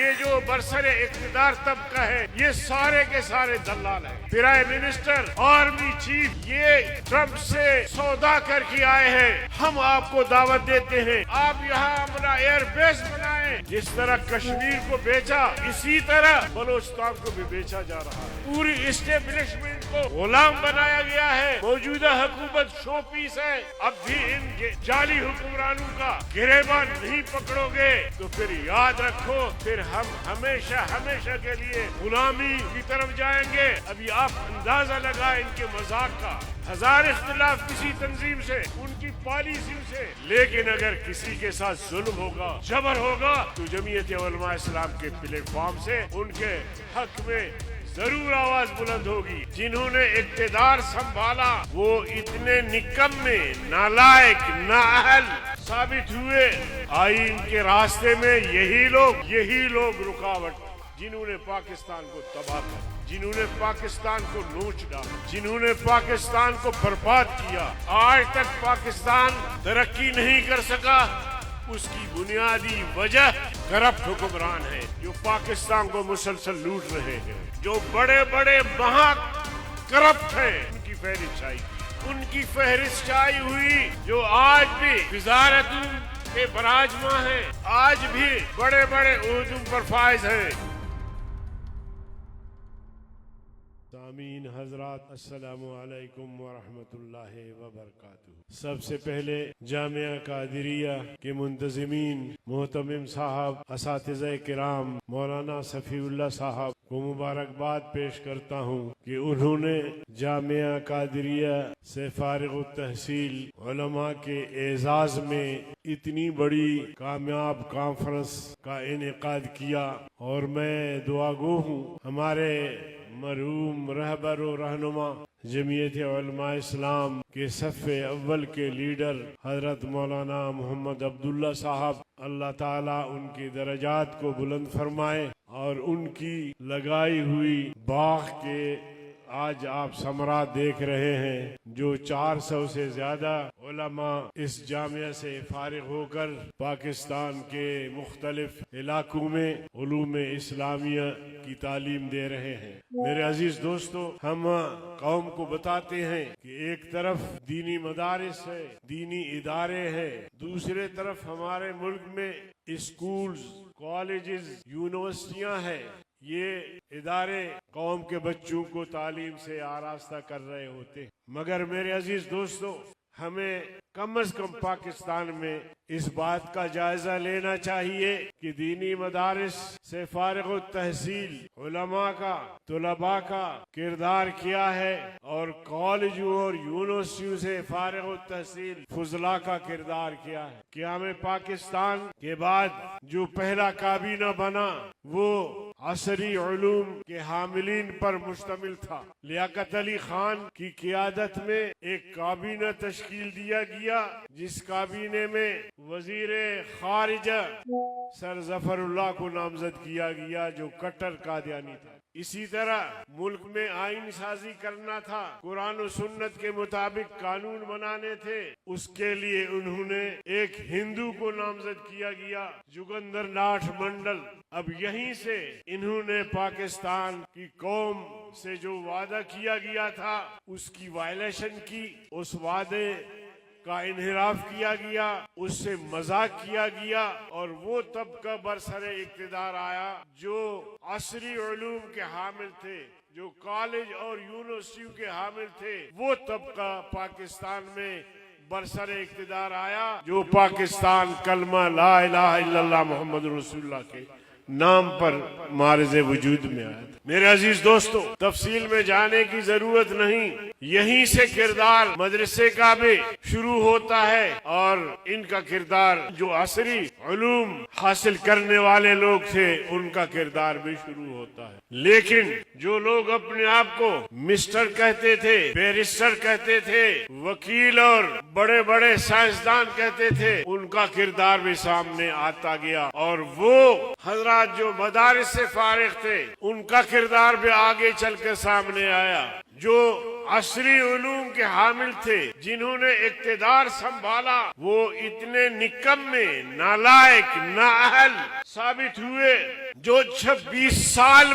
ये जो बरसरे इख्तिदार तबका है ये सारे के सारे दलाल है। प्राइम मिनिस्टर, आर्मी चीफ ये ट्रम्प से सौदा करके आए हैं। हम आपको दावत देते हैं, आप यहाँ अपना एयरबेस बनाएं। जिस तरह कश्मीर को बेचा इसी तरह बलोचिस्तान को भी बेचा जा रहा है। पूरी इस्टेब्लिशमेंट को गुलाम बनाया गया है। मौजूदा हुकूमत शो पीस है। अब भी इन जाली हुक्मरानों का गिरेबान नहीं पकड़ोगे तो फिर याद रखो, फिर हम हमेशा हमेशा के लिए गुलामी की तरफ जाएंगे। अभी आप अंदाजा लगाए इनके मजाक का। हजार इख्तिलाफ किसी तंजीम से, उनकी पॉलिसी से, लेकिन अगर किसी के साथ जुल्म होगा, जबर होगा तो जमीयत उलमा इस्लाम के प्लेटफॉर्म से उनके हक में जरूर आवाज बुलंद होगी। जिन्होंने इख्तिदार संभाला वो इतने निकम्मे, नालायक, नाअहल साबित हुए। आईन के रास्ते में यही लोग रुकावट, जिन्होंने पाकिस्तान को तबाह कर, जिन्होंने पाकिस्तान को नोच डाला, जिन्होंने पाकिस्तान को बर्बाद किया। आज तक पाकिस्तान तरक्की नहीं कर सका। उसकी बुनियादी वजह करप्ट हुक्मरान है जो पाकिस्तान को मुसलसल लूट रहे हैं। जो बड़े बड़े महा करप्ट हैं उनकी फहरिस्त छाई हुई, जो आज भी वजारतों के बराजमा हैं, आज भी बड़े बड़े उहदों पर फाइज हैं। सामीन हजरात, अस्सलामु अलैकुम व रहमतुल्लाहि व बरकातुहू। सबसे पहले जामिया कादिरिया के मुंतजिमीन, मोहतमिम साहब, असातिज़ा किराम, मौलाना सफ़ीउल्लाह साहब को मुबारकबाद पेश करता हूँ कि उन्होंने जामिया कादिरिया से फारिग तहसील उलमा के एजाज में इतनी बड़ी कामयाब कॉन्फ्रेंस का इनेकाद किया। और मैं दुआगो हूँ हमारे मरहूम रहबर व रहनुमा जमीयत उलमा इस्लाम के सफ़े अव्वल के लीडर हजरत मौलाना मोहम्मद अब्दुल्ला साहब, अल्लाह ताला उनकी दरजात को बुलंद फरमाए और उनकी लगाई हुई बाग के आज आप समरा देख रहे हैं। जो 400 से ज्यादा उलमा इस जामिया से फारिग होकर पाकिस्तान के मुख्तलिफ इलाकों में उलूम इस्लामिया की तालीम दे रहे हैं। मेरे अजीज दोस्तों, हम कौम को बताते हैं कि एक तरफ दीनी मदारिस है, दीनी इदारे हैं, दूसरे तरफ हमारे मुल्क में स्कूल्स, कॉलेजेस, यूनिवर्सिटियां हैं। ये इदारे कौम के बच्चों को तालीम से आरास्ता कर रहे होते, मगर मेरे अजीज दोस्तों, हमें कम से कम पाकिस्तान में इस बात का जायजा लेना चाहिए कि दीनी मदारिस से फारिग तहसील उलमा का, तुलबा का किरदार क्या है और कॉलेजों और यूनिवर्सिटियों से फारिग तहसील फुजला का किरदार क्या है। क़याम पाकिस्तान के बाद जो पहला काबीना बना वो असरी उलूम के हामिलीन पर मुश्तमिल था। लियाकत अली खान की क़ियादत में एक काबीना तश्कील दिया गया, जिस काबीने में वजीरे खारिजा सर जफरुल्लाह को नामजद किया गया जो कट्टर कादियानी था। इसी तरह मुल्क में आईन साजी करना था, कुरान और सुन्नत के मुताबिक कानून बनाने थे, उसके लिए उन्होंने एक हिंदू को नामजद किया गया, जुगंदर नाथ मंडल। अब यहीं से इन्होंने पाकिस्तान की कौम से जो वादा किया गया था उसकी वायलेशन की, उस वादे का इन्हिराफ किया गया, उससे मजाक किया गया और वो तबका बरसरे इख्तिदार आया जो असरी उलूम के हामिल थे, जो कॉलेज और यूनिवर्सिटियों के हामिल थे। वो तबका पाकिस्तान में बरसरे इख्तिदार आया जो पाकिस्तान कलमा ला इलाहा इल्लल्लाह मोहम्मद रसूलुल्लाह के नाम पर मारिज़े वजूद में आया था। मेरे अजीज दोस्तों, तफसील में जाने की जरूरत नहीं, यहीं से किरदार मदरसे का भी शुरू होता है और इनका किरदार जो असरी उलूम हासिल करने वाले लोग थे उनका किरदार भी शुरू होता है। लेकिन जो लोग अपने आप को मिस्टर कहते थे, बैरिस्टर कहते थे, वकील और बड़े बड़े साइंसदान कहते थे, उनका किरदार भी सामने आता गया और वो हजरात जो मदारिस से फारिग थे उनका किरदार भी आगे चलकर सामने आया। जो असरी उलूम के हामिल थे, जिन्होंने इक्तिदार संभाला, वो इतने निकम्मे, नालायक, नाअहल साबित हुए जो 26 साल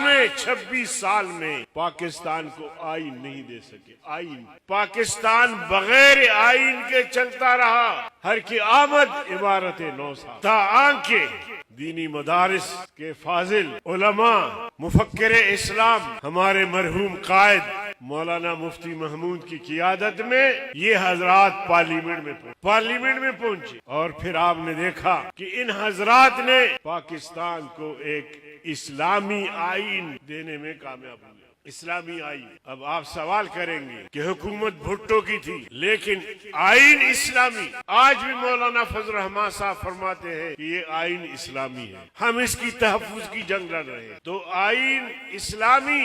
में पाकिस्तान को आईन नहीं दे सके। आईन पाकिस्तान बगैर आईन के चलता रहा। हर की आमद इमारत नौ साल था। आंके दीनी मदारिस के फाजिल उलमा, मुफक्किर इस्लाम, हमारे मरहूम कायद मौलाना मुफ्ती महमूद की क़ियादत में ये हजरात पार्लियामेंट में पहुंचे और फिर आपने देखा कि इन हजरात ने पाकिस्तान को एक इस्लामी आईन देने में कामयाब हुए। इस्लामी आईन। अब आप सवाल करेंगे कि हुकूमत भुट्टो की थी, लेकिन आईन इस्लामी। आज भी मौलाना फजल रहमान साहब फरमाते हैं कि ये आईन इस्लामी है, हम इसकी तहफ्फुज की जंग लड़ रहे हैं। तो आईन इस्लामी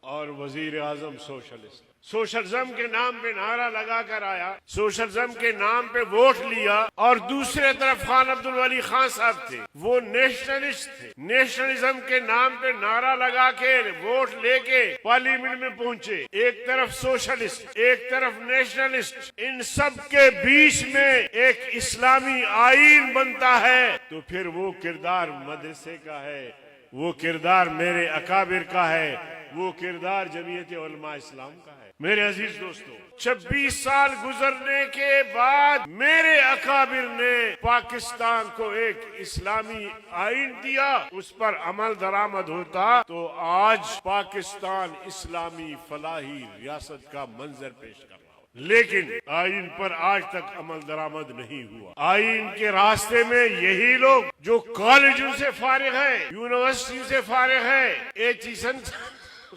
और वजीर आजम सोशलिस्ट। सोशलिज्म के नाम पे नारा लगा कर आया, सोशलिज्म के नाम पे वोट लिया, और दूसरे तरफ खान अब्दुल वली खान साहब थे, वो नेशनलिस्ट थे। नेशनलिज्म के नाम पे नारा लगा के वोट लेके पार्लियामेंट में पहुंचे। एक तरफ सोशलिस्ट, एक तरफ नेशनलिस्ट, इन सब के बीच में एक इस्लामी आईन बनता है। तो फिर वो किरदार मदरसे का है, वो किरदार मेरे अकाबिर का है, वो किरदार जमीयत उलमा इस्लाम का है। मेरे अजीज दोस्तों, 26 साल गुजरने के बाद मेरे अकाबिर ने पाकिस्तान को एक इस्लामी आईन दिया, उस पर अमल दरामद होता तो आज पाकिस्तान इस्लामी फलाही रियासत का मंजर पेश कर रहा हो। लेकिन आईन पर आज तक अमल दरामद नहीं हुआ। आईन के रास्ते में यही लोग जो कॉलेजों से फारिग है, यूनिवर्सिटी से फारिग है, एचईसन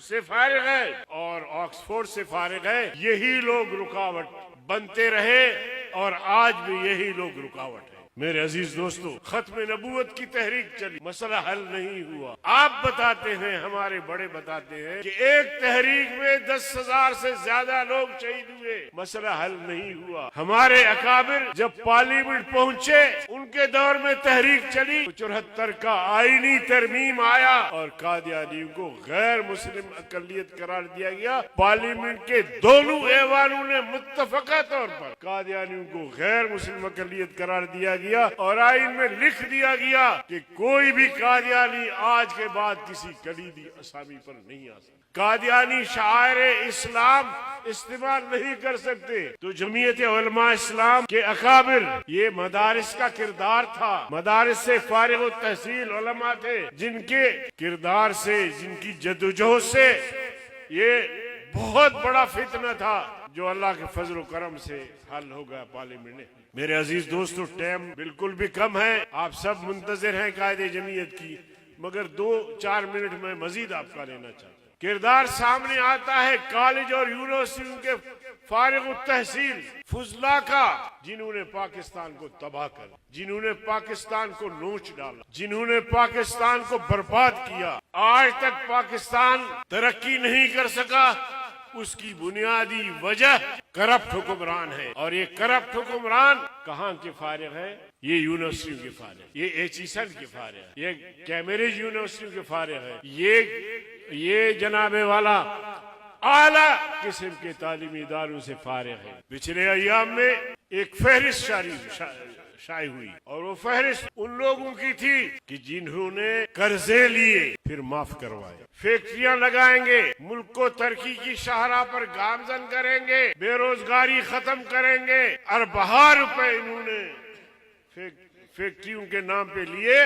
से फारिग है और ऑक्सफोर्ड से फारिग है, यही लोग रुकावट बनते रहे और आज भी यही लोग रुकावट है। मेरे अजीज दोस्तों, खत्म नबूवत की तहरीक चली, मसला हल नहीं हुआ। आप बताते हैं, हमारे बड़े बताते हैं कि एक तहरीक में 10,000 से ज्यादा लोग शहीद हुए, मसला हल नहीं हुआ। हमारे अकाबिर जब पार्लियामेंट पहुंचे, उनके दौर में तहरीक चली, 74 का आईनी तरमीम आया और कादियानियों को गैर मुस्लिम अकलियत करार दिया गया। पार्लियामेंट के दोनों ऐवानों ने मुत्तफका तौर पर कादियानियों को गैर मुस्लिम अकलियत करार दिया गया और आईन में लिख दिया गया कि कोई भी कादियानी आज के बाद किसी कलीदी असामी पर नहीं आ सकता। कादियानी शायर इस्लाम इस्तेमाल नहीं कर सकते। तो जमीयत उलमा इस्लाम के अकाबिर, ये मदारिस का किरदार था। मदारिस से फारिग तहसील उलमा थे, जिनके किरदार से, जिनकी जदोजहद से ये बहुत बड़ा फितना था, जो अल्लाह के फजल करम से हल हो गया पार्लियामेंट में। मेरे अजीज दोस्तों, टाइम बिल्कुल भी कम है, आप सब मुंतजिर हैं कायदे जमीयत की, मगर 2-4 मिनट में मजीद आपका लेना चाहता हूं। किरदार सामने आता है कॉलेज और यूनिवर्सिटी के फारिग तहसील फुजला का, जिन्होंने पाकिस्तान को तबाह कर, जिन्होंने पाकिस्तान को नोच डाला, जिन्होंने पाकिस्तान को बर्बाद किया। आज तक पाकिस्तान तरक्की नहीं कर सका, उसकी बुनियादी वजह करप्ट हुक्मरान है। और ये करप्ट हुक्मरान कहाँ के फारिग है? ये यूनिवर्सिटियों के फारिग, ये एचईसन के फारिग है, ये कैम्ब्रिज यूनिवर्सिटी के फारिग है, ये जनाबे वाला आला किस्म के तालीमी इदारों से फारिग है। पिछले अय्याम में एक फहरिस्त शायद हुई और वो फहरिस्त उन लोगों की थी कि जिन्होंने कर्जे लिए फिर माफ करवाए, फैक्ट्रियां लगाएंगे, मुल्क को तरक्की की शाहराह पर गामजन करेंगे, बेरोजगारी खत्म करेंगे। अरबा रुपए इन्होंने फैक्ट्रियों के नाम पे लिए,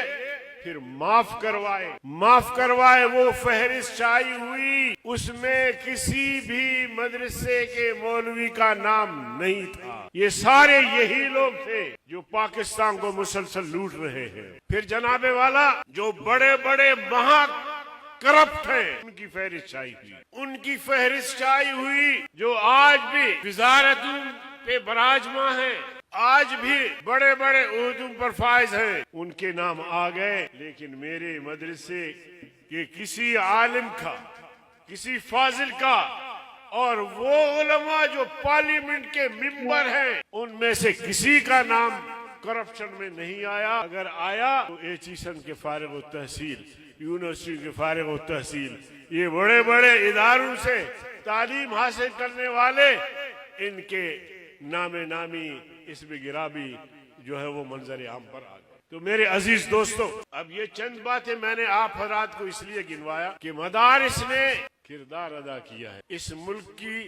फिर माफ करवाए। वो फहरिस्त शाई हुई, उसमें किसी भी मदरसे के मौलवी का नाम नहीं था। ये सारे यही लोग थे जो पाकिस्तान को मुसलसल लूट रहे हैं। फिर जनाबे वाला जो बड़े बड़े महा करप्ट हैं, उनकी फहरिस्त शाई हुई, जो आज भी वजारतों पे बराजमा है, आज भी बड़े बड़े उहदों पर फाइज हैं, उनके नाम आ गए। लेकिन मेरे मदरसे के किसी आलिम का, किसी फाजिल का और वो उलमा जो पार्लियामेंट के मेंबर हैं, उनमें से किसी का नाम करप्शन में नहीं आया। अगर आया तो एचईसन के फारिग तहसील यूनिवर्सिटी के फारिग व तहसील, ये बड़े बड़े इदारों से तालीम हासिल करने वाले, इनके नामे नामी इसमें गिराबी जो है वो मंजर आम पर आ गए। तो मेरे अजीज दोस्तों, अब ये चंद बातें मैंने आप हजरात को इसलिए गिनवाया कि मदारिस ने किरदार अदा किया है इस मुल्क की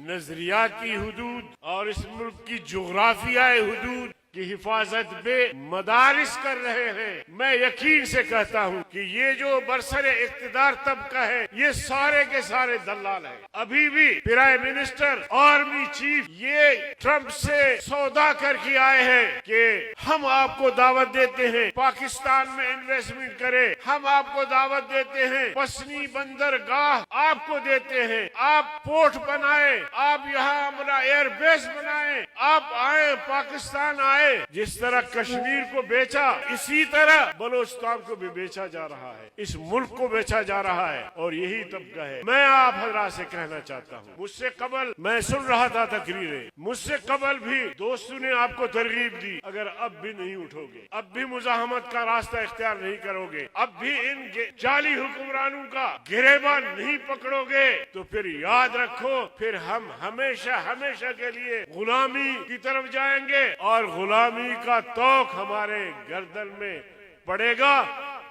नजरियाती हुदूद और इस मुल्क की जोग्राफियाई हुदूद की हिफाजत में मदारिस कर रहे हैं। मैं यकीन से कहता हूँ कि ये जो बरसरे इख्तिदार तबका है, ये सारे के सारे दलाल हैं। अभी भी प्राइम मिनिस्टर, आर्मी चीफ ये ट्रंप से सौदा करके आए हैं कि हम आपको दावत देते हैं पाकिस्तान में इन्वेस्टमेंट करें, हम आपको दावत देते हैं पसनी बंदरगाह आपको देते हैं, आप पोर्ट बनाए, आप यहाँ हमारा एयरबेस बनाए, आप आए पाकिस्तान आए। जिस तरह कश्मीर को बेचा, इसी तरह बलोचिस्तान को भी बेचा जा रहा है, इस मुल्क को बेचा जा रहा है, और यही तबका है। मैं आप हजरात से कहना चाहता हूँ, मुझसे कबल मैं सुन रहा था तकरीरें, मुझसे कबल भी दोस्तों ने आपको तरगीब दी, अगर अब भी नहीं उठोगे, अब भी मुजाहमत का रास्ता इख्तियार नहीं करोगे, अब भी इन जाली हुक्मरानों का गिरेबान नहीं पकड़ोगे, तो फिर याद रखो, फिर हम हमेशा हमेशा के लिए गुलामी की तरफ जाएंगे और गुलामी का तौक हमारे गर्दन में पड़ेगा।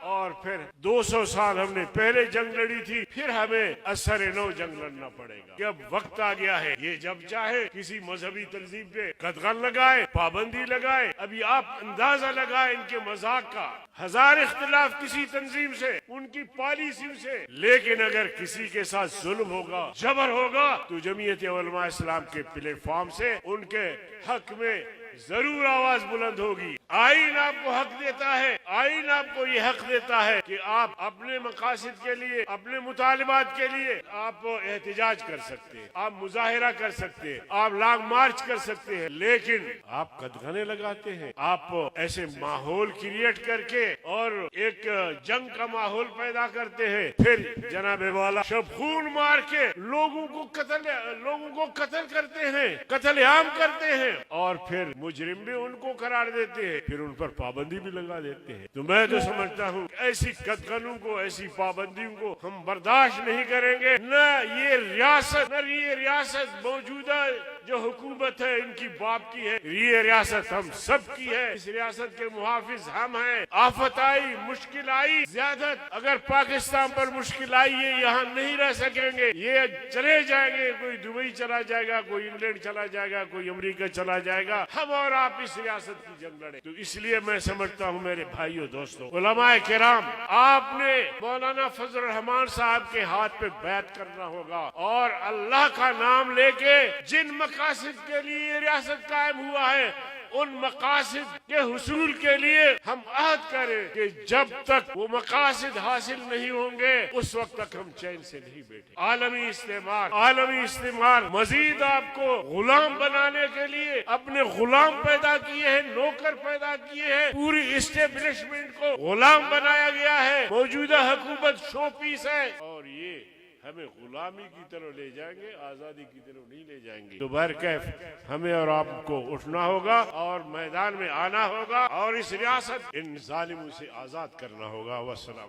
और फिर 200 साल हमने पहले जंग लड़ी थी, फिर हमें असर नौ जंग लड़ना पड़ेगा। कि अब वक्त आ गया है, ये जब चाहे किसी मजहबी तंजीम पे कदगन लगाए, पाबंदी लगाए। अभी आप अंदाजा लगाए इनके मजाक का, हजार इख्तिलाफ किसी तंजीम से, उनकी पॉलिसी से, लेकिन अगर किसी के साथ जुल्म होगा, जबर होगा, तो जमीयत उलमा इस्लाम के प्लेटफॉर्म से उनके हक में जरूर आवाज बुलंद होगी। आईन आपको हक देता है, आईन आपको ये हक देता है कि आप अपने मकासद के लिए, अपने मुतालिबात के लिए आप एहतिजाज कर सकते हैं, आप मुजाहिरा कर सकते हैं, आप लॉन्ग मार्च कर सकते हैं, लेकिन आप कदगने लगाते हैं, आप ऐसे माहौल क्रिएट करके और एक जंग का माहौल पैदा करते हैं, फिर जनाब वाला शब खून मार के लोगों को कत्ल करते हैं, कत्लेआम करते हैं, और फिर मुजरिम भी उनको करार देते हैं, फिर उन पर पाबंदी भी लगा देते हैं। तो मैं तो समझता हूँ ऐसी कदगनों को, ऐसी पाबंदियों को हम बर्दाश्त नहीं करेंगे। न ये रियासत मौजूदा जो हुकूमत है इनकी बाप की है, ये रियासत हम सब की है, इस रियासत के मुहाफिज हम हैं। आफत आई, मुश्किल आई, ज्यादा अगर पाकिस्तान पर मुश्किल आई, ये यहाँ नहीं रह सकेंगे, ये चले जाएंगे, कोई दुबई चला जाएगा, कोई इंग्लैंड चला जाएगा, कोई अमेरिका चला जाएगा, हम और आप इस रियासत की जंग लड़े। तो इसलिए मैं समझता हूँ मेरे भाइयों दोस्तों, उलमाए किराम, आपने मौलाना फजल रहमान साहब के हाथ पे बैत करना होगा और अल्लाह का नाम लेके जिन मकासद के लिए रियासत कायम हुआ है, उन मकासद के हुसूल के लिए हम अहद करें कि जब तक वो मकासद हासिल नहीं होंगे, उस वक्त तक हम चैन से नहीं बैठे। आलमी इस्तेमार मजीद आपको गुलाम बनाने के लिए अपने गुलाम पैदा किए हैं, नौकर पैदा किए हैं, पूरी इस्टेब्लिशमेंट को गुलाम बनाया गया है। मौजूदा हुकूमत शो पीस है और ये हमें गुलामी की तरफ ले जाएंगे, आजादी की तरफ नहीं ले जाएंगे। तो बहरकैफ हमें और आपको उठना होगा और मैदान में आना होगा और इस रियासत इन जालिमों से आजाद करना होगा। वस्सलाम।